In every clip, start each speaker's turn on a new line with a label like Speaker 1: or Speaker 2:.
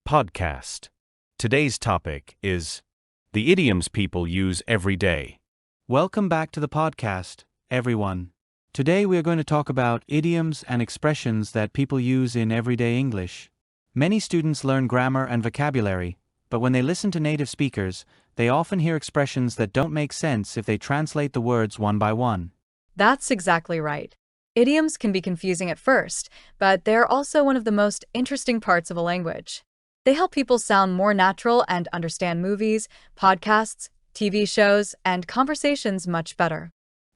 Speaker 1: podcast. Today's topic is the idioms people use every day.
Speaker 2: Welcome back to the podcast, everyone. Today we are going to talk about idioms and expressions that people use in everyday English. Many students learn grammar and vocabulary, but when they listen to native speakers, they often hear expressions that don't make sense if they translate the words one by one.
Speaker 3: That's exactly right. Idioms can be confusing at first, but they're also one of the most interesting parts of a language. They help people sound more natural and understand movies, podcasts, TV shows, and conversations much better.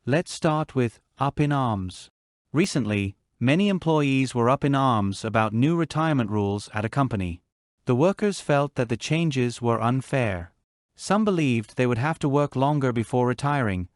Speaker 2: Let's start with up in arms. Recently, many employees were up in arms about new retirement rules at a company. The workers felt that the changes were unfair. Some believed they would have to work longer before retiring,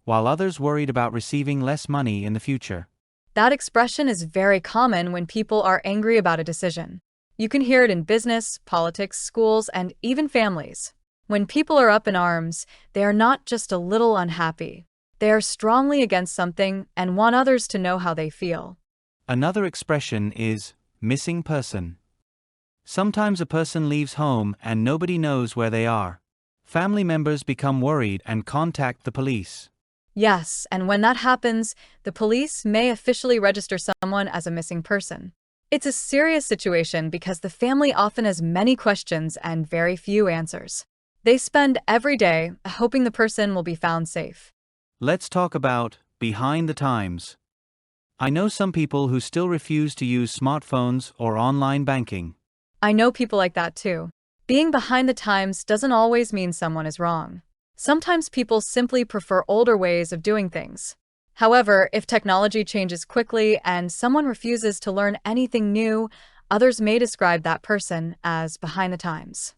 Speaker 2: while others worried about receiving less money in the future.
Speaker 3: That expression is very common when people are angry about a decision. You can hear it in business, politics, schools, and even families. When people are up in arms, they are not just a little unhappy. They are strongly against something and want others to know how they feel.
Speaker 2: Another expression is missing person. Sometimes a person leaves home and nobody knows where they are. Family members become worried and contact the police.
Speaker 3: Yes, and when that happens, the police may officially register someone as a missing person. It's a serious situation because the family often has many questions and very few answers. They spend every day hoping the person will be found safe.
Speaker 2: Let's talk about behind the times. I know some people who still refuse to use smartphones or online banking.
Speaker 3: I know people like that too. Being behind the times doesn't always mean someone is wrong. Sometimes people simply prefer older ways of doing things. However, if technology changes quickly and someone refuses to learn anything new, others may describe that person as behind the times.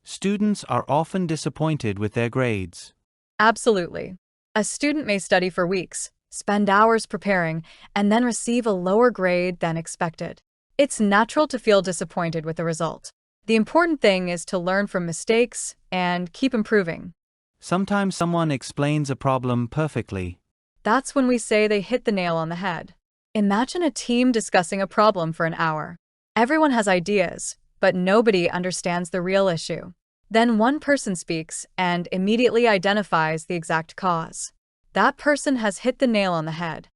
Speaker 2: Students are often disappointed with their grades.
Speaker 3: Absolutely. A student may study for weeks, spend hours preparing, and then receive a lower grade than expected. It's natural to feel disappointed with the result. The important thing is to learn from mistakes and keep improving.
Speaker 2: Sometimes someone explains a problem perfectly.
Speaker 3: That's when we say they hit the nail on the head. Imagine a team discussing a problem for an hour. Everyone has ideas, but nobody understands the real issue. Then one person speaks and immediately identifies the exact cause. That person has hit the nail on the head.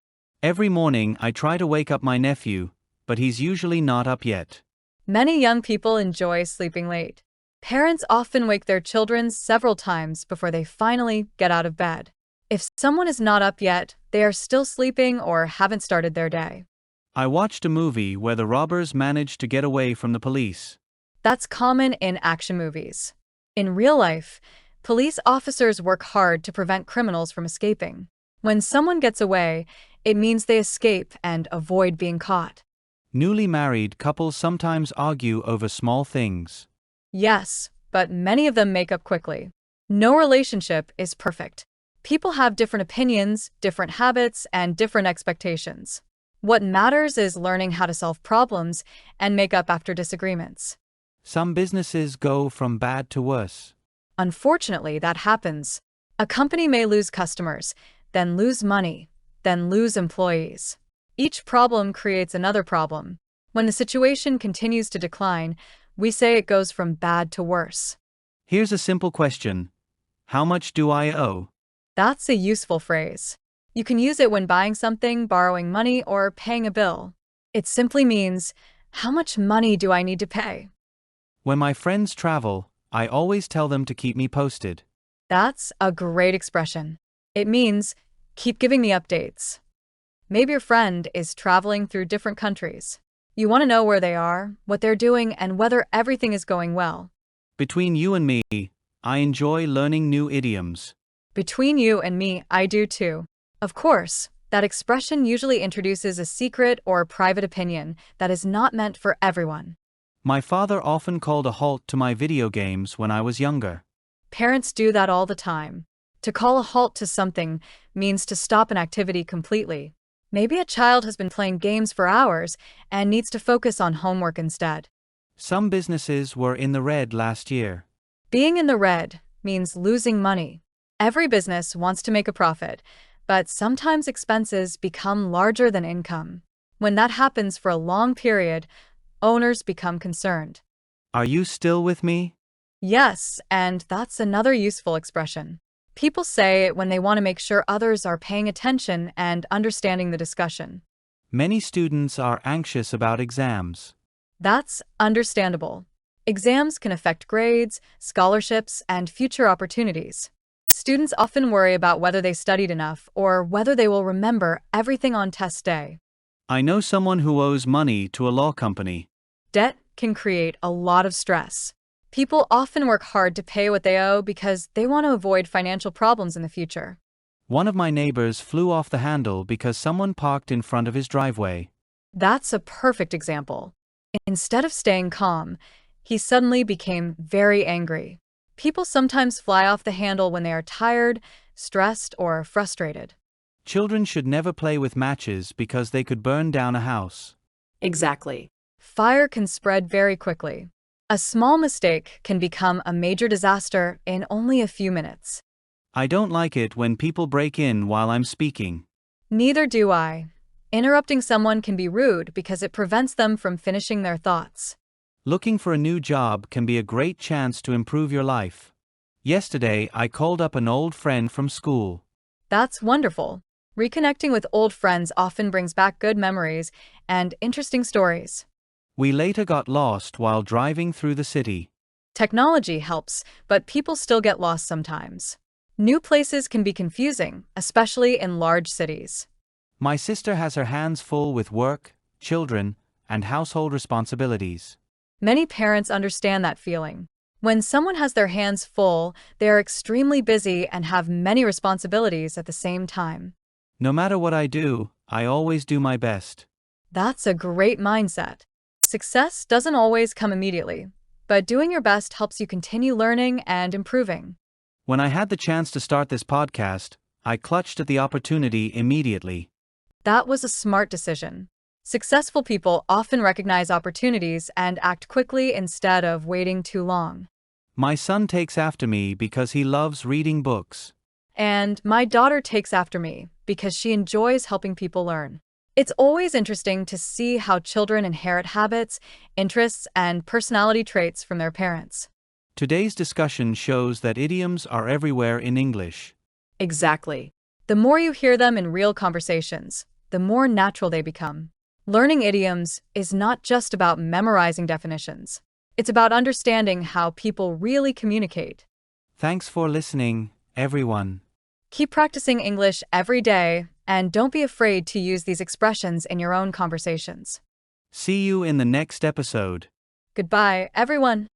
Speaker 2: Every morning I try to wake up my nephew, but he's usually not up yet.
Speaker 3: Many young people enjoy sleeping late. Parents often wake their children several times before they finally get out of bed. If someone is not up yet, they are still sleeping or haven't started their day.
Speaker 2: I watched a movie where the robbers managed to get away from the police.
Speaker 3: That's common in action movies. In real life, police officers work hard to prevent criminals from escaping. When someone gets away, it means they escape and avoid being caught.
Speaker 2: Newly married couples sometimes argue over small things.
Speaker 3: Yes, but many of them make up quickly. No relationship is perfect. People have different opinions, different habits, and different expectations. What matters is learning how to solve problems and make up after disagreements.
Speaker 2: Some businesses go from bad to worse.
Speaker 3: Unfortunately, that happens. A company may lose customers, then lose money, then lose employees. Each problem creates another problem. When the situation continues to decline, we say it goes from bad to worse.
Speaker 2: Here's a simple question. How much do I owe?
Speaker 3: That's a useful phrase. You can use it when buying something, borrowing money, or paying a bill. It simply means, how much money do I need to pay?
Speaker 2: When my friends travel, I always tell them to keep me posted.
Speaker 3: That's a great expression. It means, keep giving me updates. Maybe your friend is traveling through different countries. You want to know where they are, what they're doing, and whether everything is going well.
Speaker 2: Between you and me, I enjoy learning new idioms.
Speaker 3: Between you and me, I do too. Of course, that expression usually introduces a secret or private opinion that is not meant for everyone.
Speaker 2: My father often called a halt to my video games when I was younger.
Speaker 3: Parents do that all the time. To call a halt to something means to stop an activity completely. Maybe a child has been playing games for hours and needs to focus on homework instead.
Speaker 2: Some businesses were in the red last year.
Speaker 3: Being in the red means losing money. Every business wants to make a profit, but sometimes expenses become larger than income. When that happens for a long period, owners become concerned.
Speaker 2: Are you still with me?
Speaker 3: Yes, and that's another useful expression. People say it when they want to make sure others are paying attention and understanding the discussion.
Speaker 2: Many students are anxious about exams.
Speaker 3: That's understandable. Exams can affect grades, scholarships, and future opportunities. Students often worry about whether they studied enough or whether they will remember everything on test day.
Speaker 2: I know someone who owes money to a law company.
Speaker 3: Debt can create a lot of stress. People often work hard to pay what they owe because they want to avoid financial problems in the future.
Speaker 2: One of my neighbors flew off the handle because someone parked in front of his driveway.
Speaker 3: That's a perfect example. Instead of staying calm, he suddenly became very angry. People sometimes fly off the handle when they are tired, stressed, or frustrated.
Speaker 2: Children should never play with matches because they could burn down a house.
Speaker 3: Exactly. Fire can spread very quickly. A small mistake can become a major disaster in only a few minutes.
Speaker 2: I don't like it when people break in while I'm speaking.
Speaker 3: Neither do I. Interrupting someone can be rude because it prevents them from finishing their thoughts.
Speaker 2: Looking for a new job can be a great chance to improve your life. Yesterday, I called up an old friend from school.
Speaker 3: That's wonderful. Reconnecting with old friends often brings back good memories and interesting stories.
Speaker 2: We later got lost while driving through the city.
Speaker 3: Technology helps, but people still get lost sometimes. New places can be confusing, especially in large cities.
Speaker 2: My sister has her hands full with work, children, and household responsibilities.
Speaker 3: Many parents understand that feeling. When someone has their hands full, they are extremely busy and have many responsibilities at the same time.
Speaker 2: No matter what I do, I always do my best.
Speaker 3: That's a great mindset. Success doesn't always come immediately, but doing your best helps you continue learning and improving.
Speaker 2: When I had the chance to start this podcast, I clutched at the opportunity immediately.
Speaker 3: That was a smart decision. Successful people often recognize opportunities and act quickly instead of waiting too long.
Speaker 2: My son takes after me because he loves reading books.
Speaker 3: And my daughter takes after me because she enjoys helping people learn. It's always interesting to see how children inherit habits, interests, and personality traits from their parents.
Speaker 2: Today's discussion shows that idioms are everywhere in English.
Speaker 3: Exactly. The more you hear them in real conversations, the more natural they become. Learning idioms is not just about memorizing definitions. It's about understanding how people really communicate.
Speaker 2: Thanks for listening, everyone.
Speaker 3: Keep practicing English every day, and don't be afraid to use these expressions in your own conversations.
Speaker 2: See you in the next episode.
Speaker 3: Goodbye, everyone.